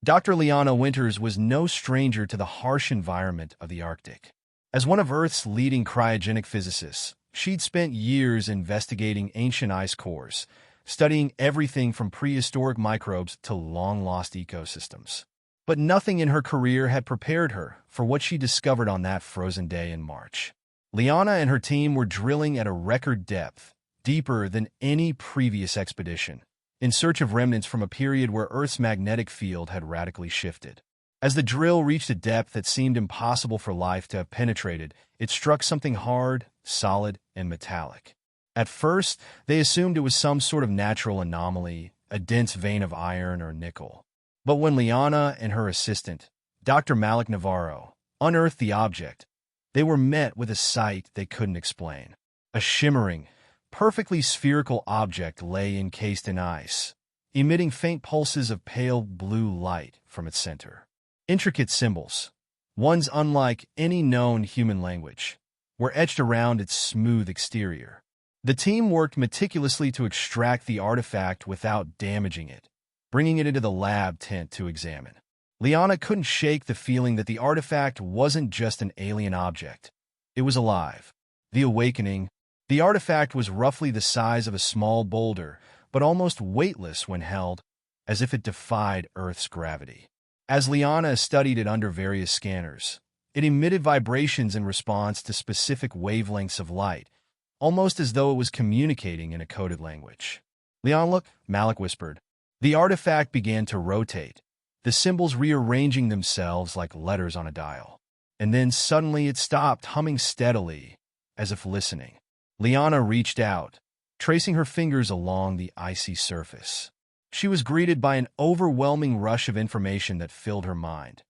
Dr. Liana Winters was no stranger to the harsh environment of the Arctic. As one of Earth's leading cryogenic physicists, she'd spent years investigating ancient ice cores, studying everything from prehistoric microbes to long-lost ecosystems. But nothing in her career had prepared her for what she discovered on that frozen day in March. Liana and her team were drilling at a record depth, deeper than any previous expedition, in search of remnants from a period where Earth's magnetic field had radically shifted. As the drill reached a depth that seemed impossible for life to have penetrated, it struck something hard, solid, and metallic. At first, they assumed it was some sort of natural anomaly, a dense vein of iron or nickel. But when Liana and her assistant, Dr. Malik Navarro, unearthed the object, they were met with a sight they couldn't explain. A shimmering, perfectly spherical object lay encased in ice, emitting faint pulses of pale blue light from its center. Intricate symbols, ones unlike any known human language, were etched around its smooth exterior. The team worked meticulously to extract the artifact without damaging it, bringing it into the lab tent to examine. Liana couldn't shake the feeling that the artifact wasn't just an alien object. It was alive. The awakening. The artifact was roughly the size of a small boulder, but almost weightless when held, as if it defied Earth's gravity. As Liana studied it under various scanners, it emitted vibrations in response to specific wavelengths of light, almost as though it was communicating in a coded language. "Liana, look," Malik whispered. The artifact began to rotate, the symbols rearranging themselves like letters on a dial. And then suddenly it stopped, humming steadily, as if listening. Liana reached out, tracing her fingers along the icy surface. She was greeted by an overwhelming rush of information that filled her mind.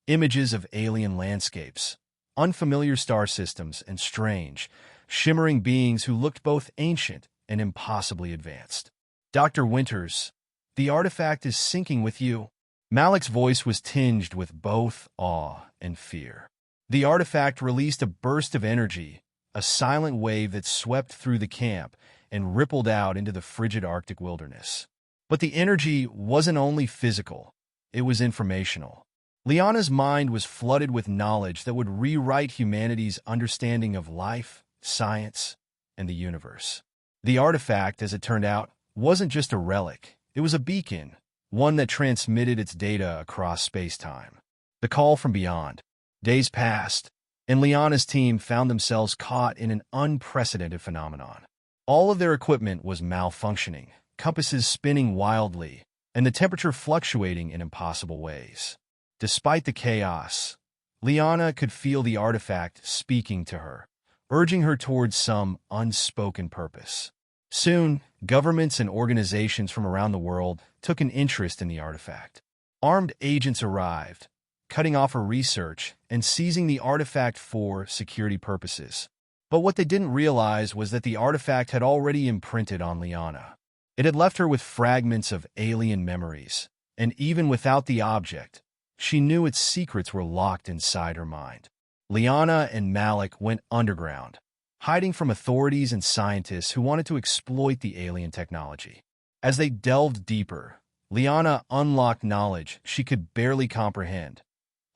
Images of alien landscapes, unfamiliar star systems, and strange, shimmering beings who looked both ancient and impossibly advanced. "Dr. Winters, the artifact is syncing with you." Malik's voice was tinged with both awe and fear. The artifact released a burst of energy, a silent wave that swept through the camp and rippled out into the frigid Arctic wilderness. But the energy wasn't only physical, it was informational. Liana's mind was flooded with knowledge that would rewrite humanity's understanding of life, science, and the universe. The artifact, as it turned out, wasn't just a relic. It was a beacon, one that transmitted its data across space-time. The call from beyond. Days passed, and Liana's team found themselves caught in an unprecedented phenomenon. All of their equipment was malfunctioning, compasses spinning wildly, and the temperature fluctuating in impossible ways. Despite the chaos, Liana could feel the artifact speaking to her, urging her towards some unspoken purpose. Soon, governments and organizations from around the world took an interest in the artifact. Armed agents arrived, cutting off her research and seizing the artifact for security purposes. But what they didn't realize was that the artifact had already imprinted on Liana. It had left her with fragments of alien memories, and even without the object, she knew its secrets were locked inside her mind. Liana and Malik went underground, hiding from authorities and scientists who wanted to exploit the alien technology. As they delved deeper, Liana unlocked knowledge she could barely comprehend.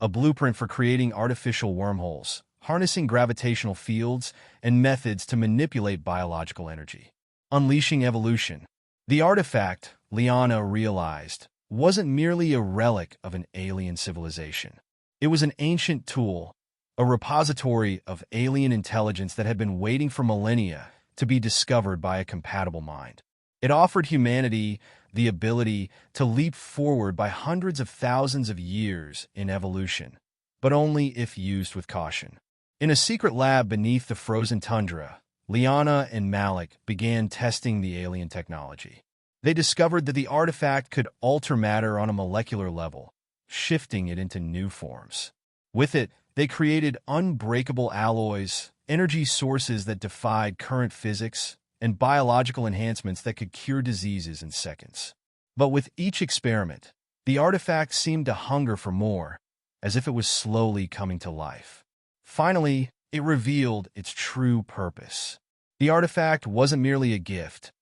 A blueprint for creating artificial wormholes, harnessing gravitational fields, and methods to manipulate biological energy. Unleashing evolution. The artifact, Liana realized, wasn't merely a relic of an alien civilization. It was an ancient tool, a repository of alien intelligence that had been waiting for millennia to be discovered by a compatible mind. It offered humanity the ability to leap forward by hundreds of thousands of years in evolution, but only if used with caution. In a secret lab beneath the frozen tundra, Liana and Malik began testing the alien technology. They discovered that the artifact could alter matter on a molecular level, shifting it into new forms. With it, they created unbreakable alloys, energy sources that defied current physics, and biological enhancements that could cure diseases in seconds. But with each experiment, the artifact seemed to hunger for more, as if it was slowly coming to life. Finally, it revealed its true purpose. The artifact wasn't merely a gift,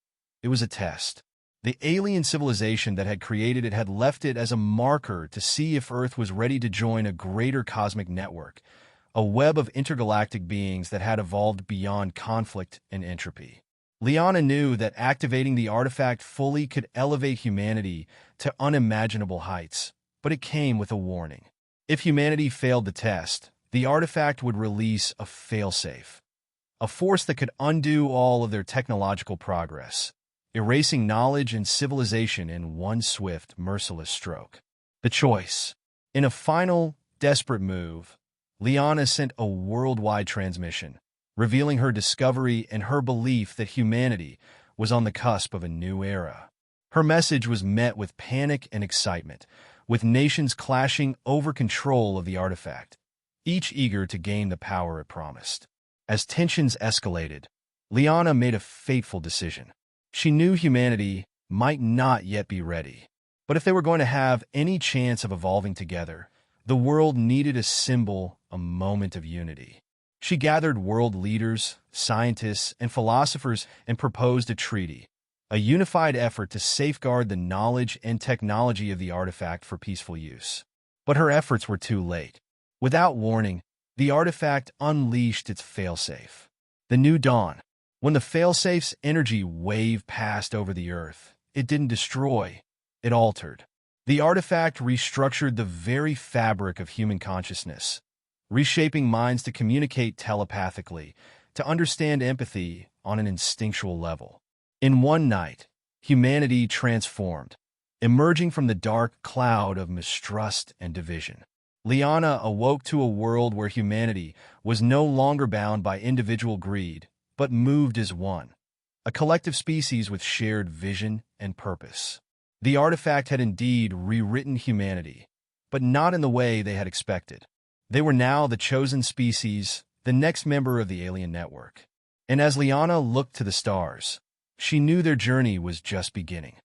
it was a test. The alien civilization that had created it had left it as a marker to see if Earth was ready to join a greater cosmic network, a web of intergalactic beings that had evolved beyond conflict and entropy. Liana knew that activating the artifact fully could elevate humanity to unimaginable heights, but it came with a warning. If humanity failed the test, the artifact would release a failsafe, a force that could undo all of their technological progress, erasing knowledge and civilization in one swift, merciless stroke. The choice. In a final, desperate move, Liana sent a worldwide transmission, revealing her discovery and her belief that humanity was on the cusp of a new era. Her message was met with panic and excitement, with nations clashing over control of the artifact, each eager to gain the power it promised. As tensions escalated, Liana made a fateful decision. She knew humanity might not yet be ready, but if they were going to have any chance of evolving together, the world needed a symbol, a moment of unity. She gathered world leaders, scientists, and philosophers and proposed a treaty, a unified effort to safeguard the knowledge and technology of the artifact for peaceful use. But her efforts were too late. Without warning, the artifact unleashed its failsafe. The new dawn. When the failsafe's energy wave passed over the Earth, it didn't destroy, it altered. The artifact restructured the very fabric of human consciousness, reshaping minds to communicate telepathically, to understand empathy on an instinctual level. In one night, humanity transformed, emerging from the dark cloud of mistrust and division. Liana awoke to a world where humanity was no longer bound by individual greed, but moved as one, a collective species with shared vision and purpose. The artifact had indeed rewritten humanity, but not in the way they had expected. They were now the chosen species, the next member of the alien network. And as Liana looked to the stars, she knew their journey was just beginning.